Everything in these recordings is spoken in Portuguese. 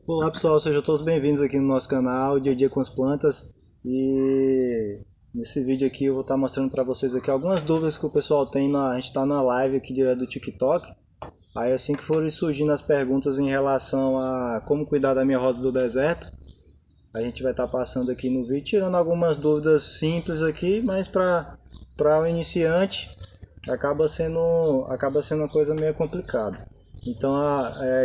Olá pessoal, sejam todos bem-vindos aqui no nosso canal Dia a Dia com as Plantas. E nesse vídeo aqui eu vou estar mostrando para vocês aqui algumas dúvidas que o pessoal tem. A gente está na live aqui direto do TikTok. Aí assim que forem surgindo as perguntas em relação a como cuidar da minha rosa do deserto, a gente vai estar passando aqui no vídeo, tirando algumas dúvidas simples aqui, mas para o iniciante acaba sendo uma coisa meio complicada. Então,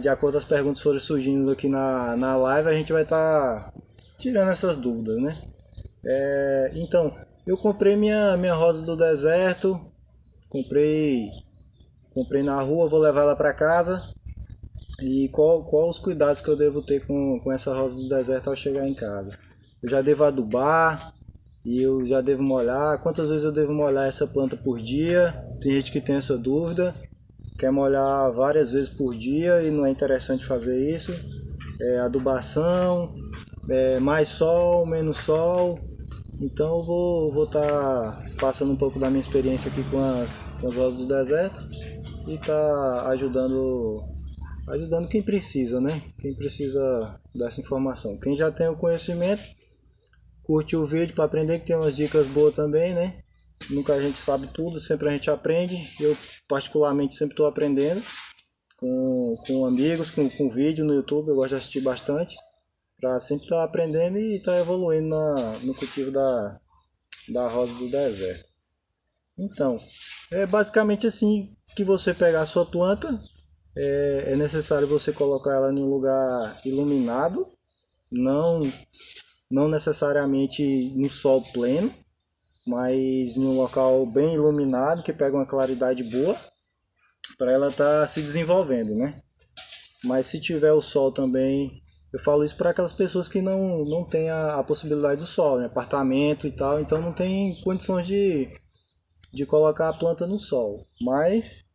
de acordo com as perguntas que forem surgindo aqui na live, a gente vai estar tirando essas dúvidas, né? Então, eu comprei minha rosa do deserto, comprei, comprei na rua, vou levar ela para casa. E qual os cuidados que eu devo ter com essa rosa do deserto ao chegar em casa? Eu já devo adubar e eu já devo molhar. Quantas vezes eu devo molhar essa planta por dia? Tem gente que tem essa dúvida, quer molhar várias vezes por dia e não é interessante fazer isso. Adubação, mais sol, menos sol. Então eu vou tá passando um pouco da minha experiência aqui com as rosas do deserto e tá ajudando quem precisa, né? Quem precisa dessa informação. Quem já tem o conhecimento, curte o vídeo para aprender, que tem umas dicas boas também, né? Nunca a gente sabe tudo, sempre a gente aprende. Eu particularmente sempre estou aprendendo com amigos, com vídeo no YouTube, eu gosto de assistir bastante, para sempre estar aprendendo e estar evoluindo no cultivo da rosa do deserto. Então, é basicamente assim que você pegar a sua planta, é necessário você colocar ela em um lugar iluminado, não, não necessariamente no sol pleno, mas em um local bem iluminado, que pega uma claridade boa, para ela estar se desenvolvendo, né? Mas se tiver o sol também, eu falo isso para aquelas pessoas que não têm a possibilidade do sol, né? Apartamento e tal, então não tem condições de colocar a planta no sol. Mas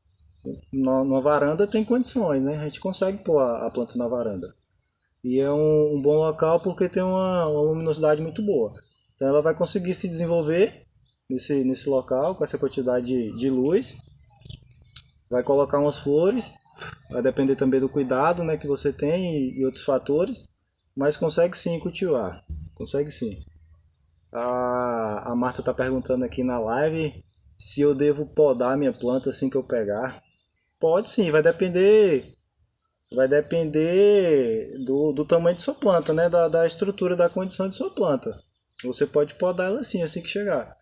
na varanda tem condições, né? A gente consegue pôr a planta na varanda. E é um bom local porque tem uma luminosidade muito boa. Então ela vai conseguir se desenvolver nesse local com essa quantidade de luz. Vai colocar umas flores, vai depender também do cuidado, né, que você tem e outros fatores, mas consegue sim cultivar, consegue sim. A Marta está perguntando aqui na live se eu devo podar minha planta assim que eu pegar. Pode sim, vai depender do tamanho de sua planta, né, da estrutura, da condição de sua planta. Você pode podar ela assim que chegar.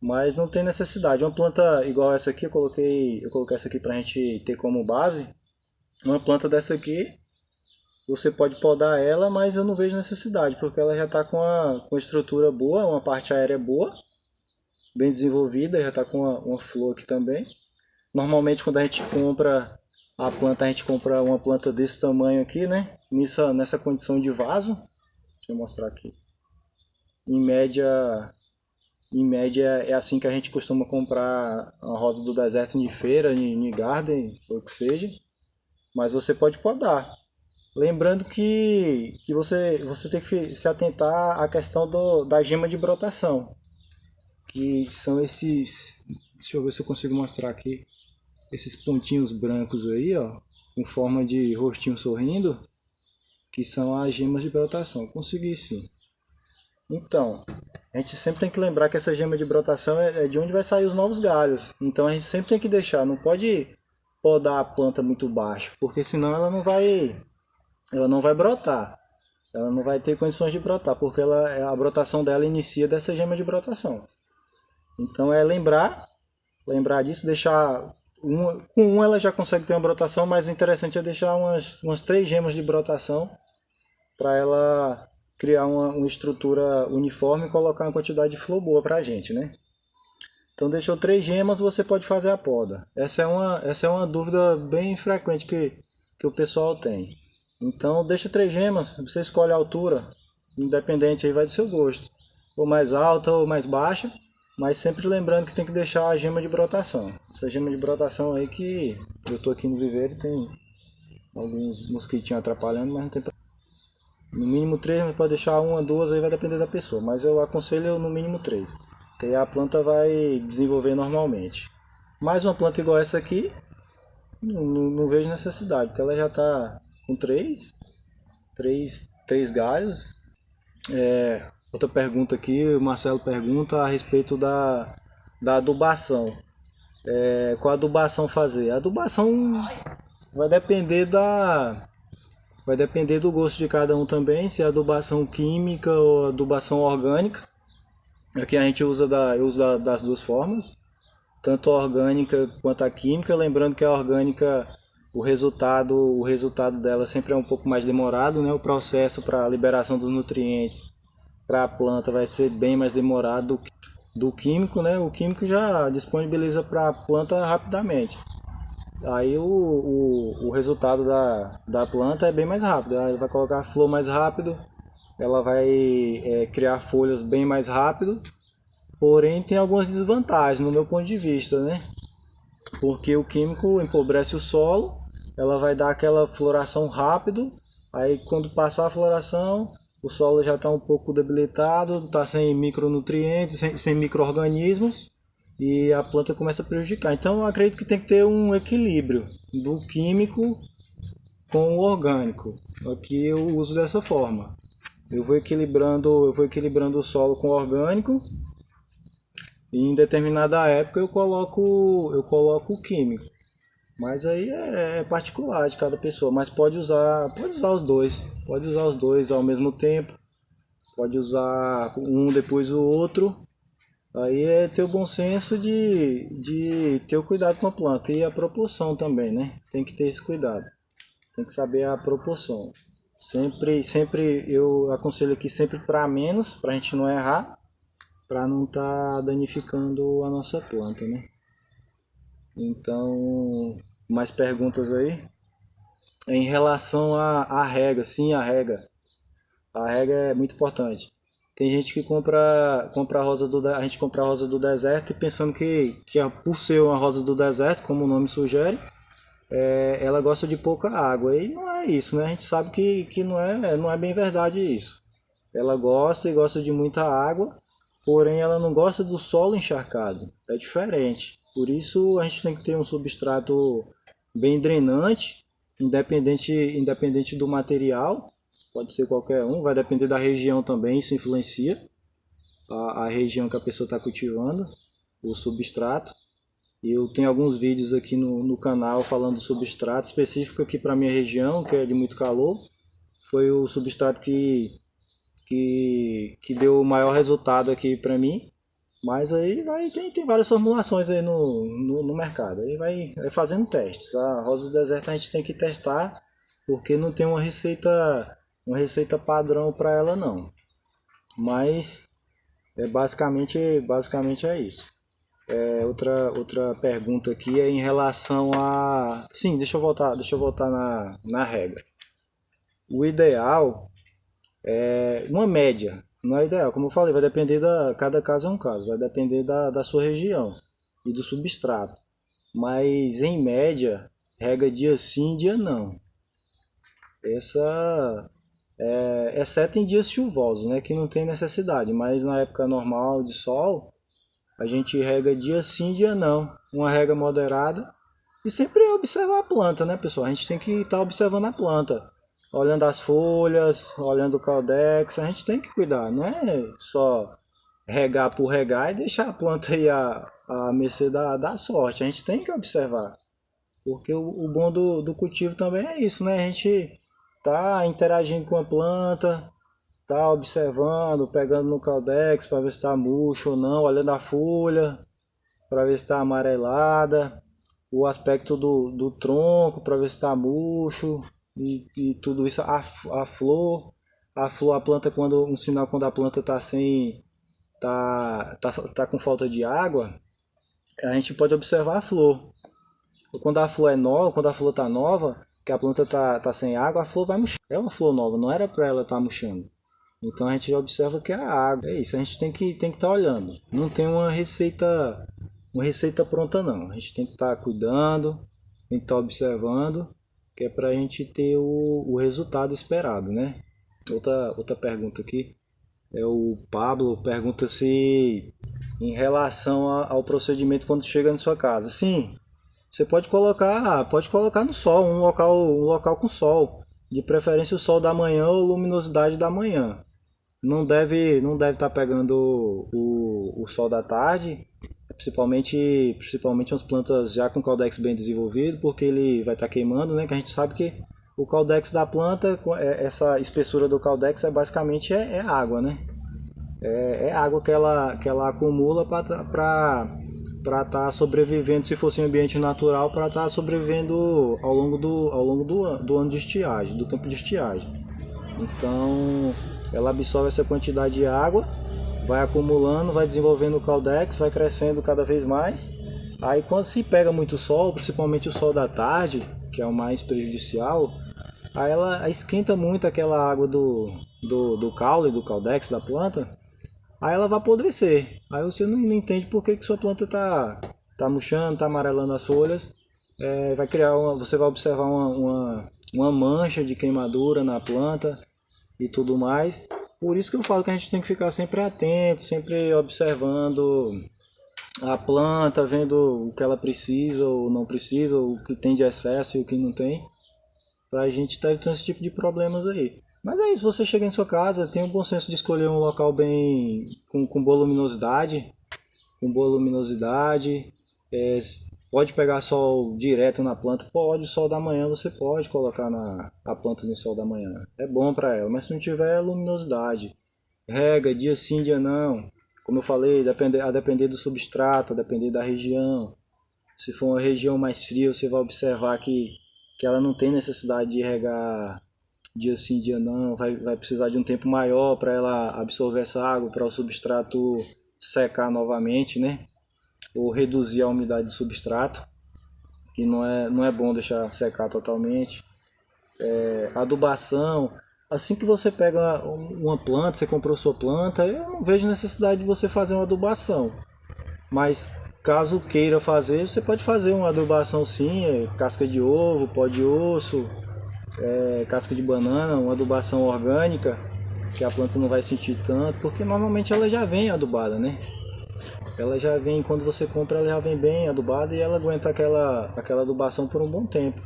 Mas não tem necessidade. Uma planta igual essa aqui, eu coloquei essa aqui pra gente ter como base. Uma planta dessa aqui, você pode podar ela, mas eu não vejo necessidade, porque ela já está com a estrutura boa, uma parte aérea boa, bem desenvolvida, já está com uma flor aqui também. Normalmente quando a gente compra a planta, a gente compra uma planta desse tamanho aqui, né? Nessa condição de vaso. Deixa eu mostrar aqui. Em média, Em média é assim que a gente costuma comprar a rosa do deserto em feira, em garden, ou o que seja. Mas você pode podar. Lembrando que você tem que se atentar à questão da gema de brotação. Que são esses. Deixa eu ver se eu consigo mostrar aqui. Esses pontinhos brancos aí, ó. Com forma de rostinho sorrindo. Que são as gemas de brotação. Consegui sim. Então, a gente sempre tem que lembrar que essa gema de brotação é de onde vai sair os novos galhos. Então a gente sempre tem que deixar, não pode podar a planta muito baixo, porque senão ela não vai brotar. Ela não vai ter condições de brotar, porque a brotação dela inicia dessa gema de brotação. Então é lembrar disso, deixar com uma ela já consegue ter uma brotação, mas o interessante é deixar umas três gemas de brotação para ela criar uma estrutura uniforme e colocar uma quantidade de flor boa para a gente, né? Então deixou três gemas, você pode fazer a poda. Essa é uma dúvida bem frequente que o pessoal tem. Então deixa três gemas, você escolhe a altura, independente aí vai do seu gosto. Ou mais alta ou mais baixa, mas sempre lembrando que tem que deixar a gema de brotação. Essa gema de brotação aí que eu tô aqui no viveiro, tem alguns mosquitinhos atrapalhando, mas não tem problema. No mínimo três, mas pode deixar uma, duas, aí vai depender da pessoa. Mas eu aconselho no mínimo três. Que aí a planta vai desenvolver normalmente. Mais uma planta igual essa aqui, não vejo necessidade, porque ela já está com três. três galhos. Outra pergunta aqui, o Marcelo pergunta a respeito da adubação. Qual adubação fazer? A adubação vai depender vai depender do gosto de cada um também, se é adubação química ou adubação orgânica. Aqui a gente usa das duas formas, tanto a orgânica quanto a química. Lembrando que a orgânica, o resultado dela sempre é um pouco mais demorado, né? O processo para a liberação dos nutrientes para a planta vai ser bem mais demorado do químico, né? O químico já disponibiliza para a planta rapidamente. Aí o resultado da planta é bem mais rápido. Ela vai colocar a flor mais rápido, ela vai criar folhas bem mais rápido. Porém, tem algumas desvantagens no meu ponto de vista, né? Porque o químico empobrece o solo, ela vai dar aquela floração rápido. Aí quando passar a floração, o solo já está um pouco debilitado, está sem micronutrientes, sem micro-organismos, e a planta começa a prejudicar. Então eu acredito que tem que ter um equilíbrio do químico com o orgânico. Aqui eu uso dessa forma. Eu vou equilibrando o solo com o orgânico, e em determinada época eu coloco o químico. Mas aí é particular de cada pessoa, mas pode usar os dois ao mesmo tempo, pode usar um depois o outro. Aí é ter o bom senso de ter o cuidado com a planta e a proporção também, né? Tem que ter esse cuidado, tem que saber a proporção. Sempre eu aconselho aqui sempre para menos, para a gente não errar, para não estar danificando a nossa planta, né? Então, mais perguntas aí? Em relação à rega, sim, a rega. A rega é muito importante. Tem gente que compra a rosa a gente compra a rosa do deserto e pensando que por ser uma rosa do deserto, como o nome sugere, ela gosta de pouca água. E não é isso, né? A gente sabe que não é bem verdade isso. Ela gosta de muita água, porém ela não gosta do solo encharcado. É diferente. Por isso a gente tem que ter um substrato bem drenante, independente do material. Pode ser qualquer um, vai depender da região também, isso influencia a região que a pessoa está cultivando, o substrato. E eu tenho alguns vídeos aqui no canal falando do substrato específico aqui para a minha região, que é de muito calor. Foi o substrato que deu o maior resultado aqui para mim. Mas aí tem várias formulações aí no mercado. Aí vai fazendo testes. A rosa do deserto a gente tem que testar, porque não tem uma receita padrão para ela não. Mas basicamente é isso. Outra pergunta aqui é em relação a... Sim, deixa eu voltar na regra. O ideal é uma média. Não é ideal, como eu falei, vai depender cada caso é um caso, vai depender da sua região e do substrato. Mas em média, rega dia sim, dia não. Exceto em dias chuvosos, né, que não tem necessidade, mas na época normal de sol, a gente rega dia sim, dia não. Uma rega moderada e sempre observar a planta, né, pessoal? A gente tem que estar observando a planta. Olhando as folhas, olhando o caldex, a gente tem que cuidar, não é só regar por regar e deixar a planta aí a mercê da sorte. A gente tem que observar, porque o bom do cultivo também é isso, né? A gente tá interagindo com a planta, tá observando, pegando no caldex para ver se está murcho ou não, olhando a folha para ver se está amarelada, o aspecto do tronco para ver se está murcho. E tudo isso, a flor, a planta, um sinal quando a planta tá com falta de água, a gente pode observar a flor. Quando a flor é nova, quando a flor tá nova, que a planta tá sem água, a flor vai murchar. É uma flor nova, não era para ela estar murchando. Então a gente observa que é a água. É isso, a gente tem que estar olhando. Não tem uma receita pronta não. A gente tem que estar cuidando, tem que estar observando, que é para a gente ter o resultado esperado, né? Outra pergunta aqui é o Pablo pergunta se em relação ao procedimento quando chega na sua casa. Sim, você pode colocar no sol, um local com sol. De preferência o sol da manhã ou luminosidade da manhã. Não deve estar pegando o sol da tarde, principalmente umas plantas já com caudex bem desenvolvido, porque ele vai estar queimando, né? Que a gente sabe que o caudex da planta, essa espessura do caudex é basicamente água, né? É água que ela acumula para estar sobrevivendo, se fosse em ambiente natural, para estar sobrevivendo ao longo do ano de estiagem, do tempo de estiagem. Então, ela absorve essa quantidade de água, vai acumulando, vai desenvolvendo o caudex, vai crescendo cada vez mais. Aí, quando se pega muito sol, principalmente o sol da tarde, que é o mais prejudicial, aí ela esquenta muito aquela água do caule, do caudex da planta, aí ela vai apodrecer. Aí você não entende por que sua planta tá murchando, tá amarelando as folhas. Vai criar você vai observar uma mancha de queimadura na planta e tudo mais. Por isso que eu falo que a gente tem que ficar sempre atento, sempre observando a planta, vendo o que ela precisa ou não precisa, o que tem de excesso e o que não tem, pra gente estar evitando esse tipo de problemas aí. Mas é isso, você chega em sua casa, tem o bom senso de escolher um local bem com boa luminosidade, é, pode pegar sol direto na planta, pode, o sol da manhã você pode colocar a planta no sol da manhã, é bom para ela, mas se não tiver luminosidade, rega dia sim, dia não, como eu falei, a depender do substrato, a depender da região. Se for uma região mais fria, você vai observar que ela não tem necessidade de regar dia sim, dia não, vai precisar de um tempo maior para ela absorver essa água, para o substrato secar novamente, né? Ou reduzir a umidade do substrato, que não é bom deixar secar totalmente. Adubação, assim que você pega uma planta, você comprou sua planta, eu não vejo necessidade de você fazer uma adubação. Mas caso queira fazer, você pode fazer uma adubação sim, casca de ovo, pó de osso, casca de banana, uma adubação orgânica, que a planta não vai sentir tanto, porque normalmente ela já vem adubada, né? Ela já vem, quando você compra, ela já vem bem adubada e ela aguenta aquela adubação por um bom tempo.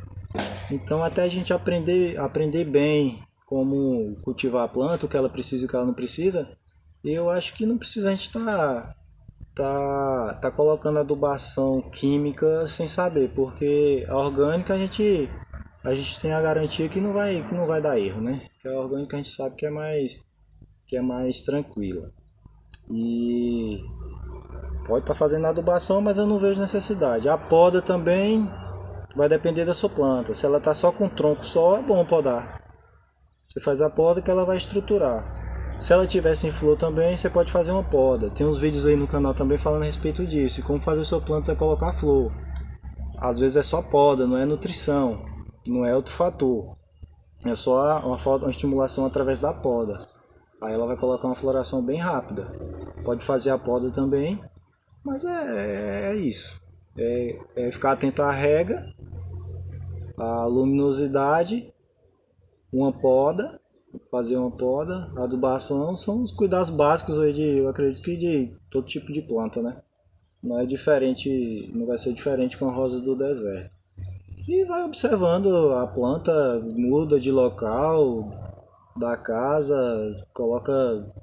Então, até a gente aprender bem como cultivar a planta, o que ela precisa e o que ela não precisa, eu acho que não precisa a gente tá colocando adubação química sem saber, porque a orgânica a gente tem a garantia que não vai dar erro, né? Que a orgânica a gente sabe que é mais tranquila. E pode estar fazendo adubação, mas eu não vejo necessidade. A poda também vai depender da sua planta. Se ela está só com tronco só, é bom podar. Você faz a poda que ela vai estruturar. Se ela tiver sem flor também, você pode fazer uma poda. Tem uns vídeos aí no canal também falando a respeito disso. E como fazer sua planta colocar flor. Às vezes é só poda, não é nutrição. Não é outro fator. É só uma estimulação através da poda. Aí ela vai colocar uma floração bem rápida. Pode fazer a poda também. Mas é isso. É ficar atento à rega, à luminosidade, uma poda, fazer uma poda, adubação, são os cuidados básicos aí eu acredito que de todo tipo de planta, né? Não é diferente, não vai ser diferente com a rosa do deserto. E vai observando a planta, muda de local da casa, coloca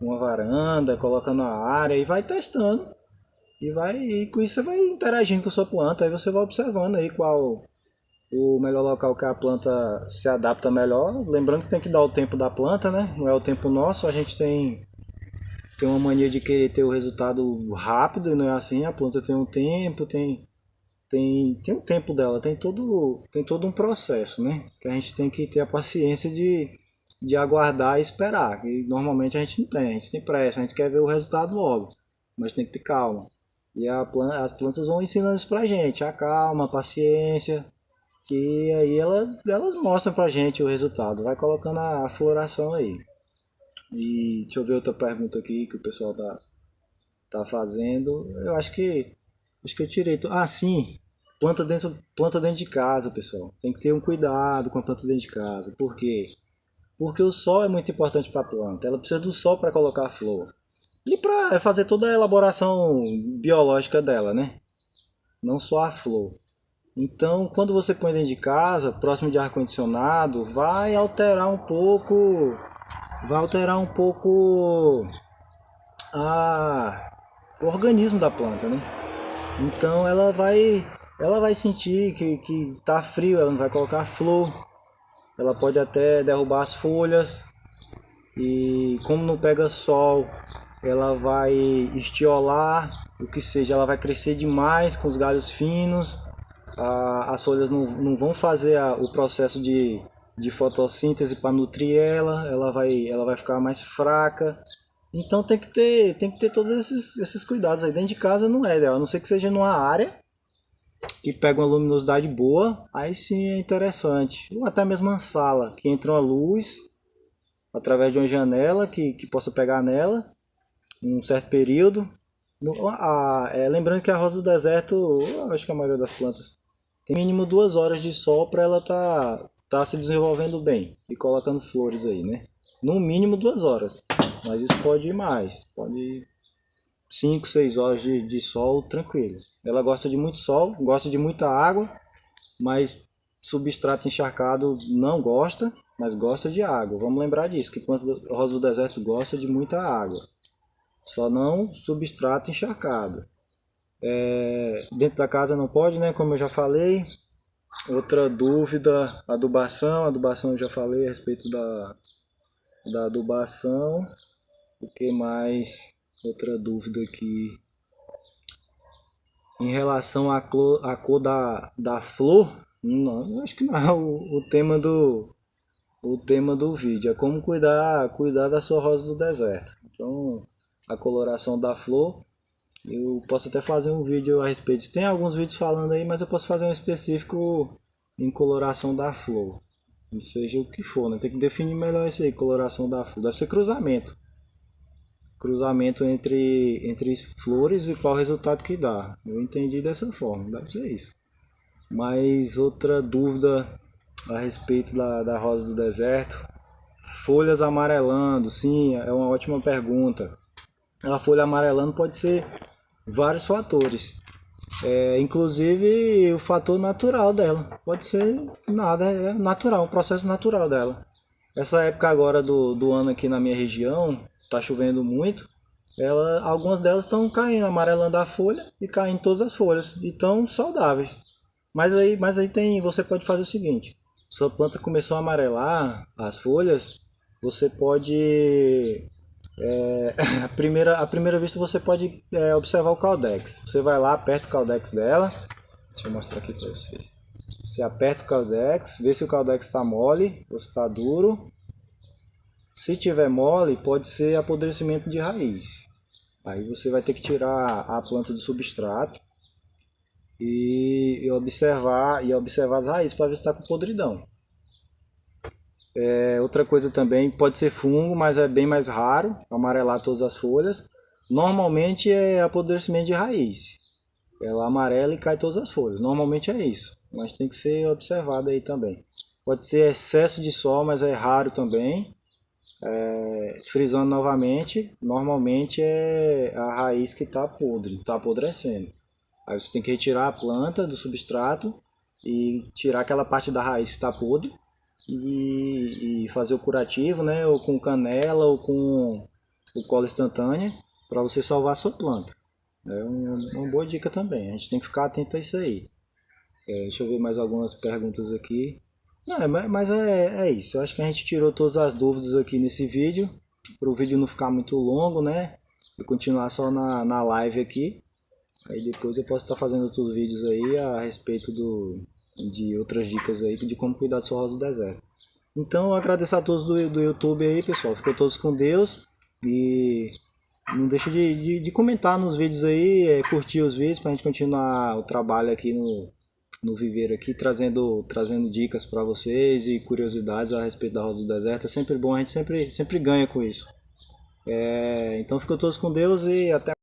uma varanda, coloca na área e vai testando. E com isso você vai interagindo com a sua planta, aí você vai observando aí qual o melhor local que a planta se adapta melhor. Lembrando que tem que dar o tempo da planta, né? Não é o tempo nosso, a gente tem uma mania de querer ter o resultado rápido, e não é assim, a planta tem um tempo, tem um tempo dela, tem todo um processo, né? Que a gente tem que ter a paciência de aguardar e esperar, que normalmente a gente não tem, a gente tem pressa, a gente quer ver o resultado logo, mas tem que ter calma. E as plantas vão ensinando isso pra gente, a calma, a paciência, que aí elas mostram pra gente o resultado, vai colocando a floração aí. E deixa eu ver outra pergunta aqui que o pessoal tá fazendo. Eu acho que eu tirei. Sim, planta dentro de casa, pessoal. Tem que ter um cuidado com a planta dentro de casa. Por quê? Porque o sol é muito importante para a planta. Ela precisa do sol para colocar a flor. E para fazer toda a elaboração biológica dela, né? Não só a flor. Então, quando você põe dentro de casa, próximo de ar-condicionado, vai alterar um pouco o organismo da planta, né? Então ela vai sentir que tá frio, ela não vai colocar flor, ela pode até derrubar as folhas e como não pega sol, ela vai estiolar, o que seja, ela vai crescer demais com os galhos finos, as folhas não vão fazer o processo de fotossíntese para nutrir ela vai ficar mais fraca. Então tem que ter todos esses cuidados aí. Dentro de casa não é ideal, a não ser que seja numa área que pega uma luminosidade boa, aí sim é interessante. Ou até mesmo uma sala, que entra uma luz através de uma janela que possa pegar nela um certo período. Lembrando que a rosa do deserto, eu acho que a maioria das plantas tem mínimo 2 horas de sol para ela tá se desenvolvendo bem e colocando flores aí, né? No mínimo 2 horas, mas isso pode ir mais, pode ir 5, 6 horas de sol tranquilo. Ela gosta de muito sol, gosta de muita água, mas substrato encharcado não gosta, mas gosta de água. Vamos lembrar disso, que planta rosa do deserto gosta de muita água. Só não substrato encharcado. Dentro da casa não pode, né? Como eu já falei. Outra dúvida, adubação. Adubação eu já falei a respeito da adubação. O que mais? Outra dúvida aqui. Em relação à cor da flor, não, acho que não é o tema do vídeo. É como cuidar da sua rosa do deserto. Então, a coloração da flor, eu posso até fazer um vídeo a respeito. Tem alguns vídeos falando aí, mas eu posso fazer um específico em coloração da flor. Seja o que for, né? Tem que definir melhor isso aí, coloração da flor. Deve ser cruzamento. Cruzamento entre flores e qual o resultado que dá. Eu entendi dessa forma, deve ser isso. Mas outra dúvida a respeito da rosa do deserto. Folhas amarelando, sim, é uma ótima pergunta. A folha amarelando pode ser vários fatores. Inclusive o fator natural dela. Pode ser nada, é natural, um processo natural dela. Essa época agora do ano aqui na minha região, tá chovendo muito. Algumas delas estão caindo, amarelando a folha e caindo todas as folhas. E estão saudáveis. Mas aí você pode fazer o seguinte. Sua planta começou a amarelar as folhas, você pode... à primeira vista você pode observar o Caldex. Você vai lá, aperta o Caldex dela. Deixa eu mostrar aqui para vocês. Você aperta o Caldex, vê se o Caldex está mole ou está duro. Se tiver mole, pode ser apodrecimento de raiz. Aí você vai ter que tirar a planta do substrato e observar as raízes para ver se está com podridão. Outra coisa também, pode ser fungo, mas é bem mais raro, amarelar todas as folhas. Normalmente é apodrecimento de raiz. Ela amarela e cai todas as folhas. Normalmente é isso, mas tem que ser observado aí também. Pode ser excesso de sol, mas é raro também. Frisando novamente, normalmente é a raiz que está podre, está apodrecendo. Aí você tem que retirar a planta do substrato e tirar aquela parte da raiz que está podre e fazer o curativo, né? Ou com canela ou com o cola instantânea para você salvar a sua planta. É uma boa dica também, a gente tem que ficar atento a isso aí. Deixa eu ver mais algumas perguntas aqui. Não, mas é isso, eu acho que a gente tirou todas as dúvidas aqui nesse vídeo, para o vídeo não ficar muito longo, né? E continuar só na live aqui. Aí depois eu posso estar fazendo outros vídeos aí a respeito de outras dicas aí de como cuidar da sua rosa do deserto. Então eu agradeço a todos do YouTube aí, pessoal. Ficou todos com Deus. E não deixa de comentar nos vídeos aí, curtir os vídeos pra gente continuar o trabalho aqui no Viveiro aqui, trazendo dicas para vocês e curiosidades a respeito da rosa do deserto. É sempre bom, a gente sempre ganha com isso. Então ficou todos com Deus e até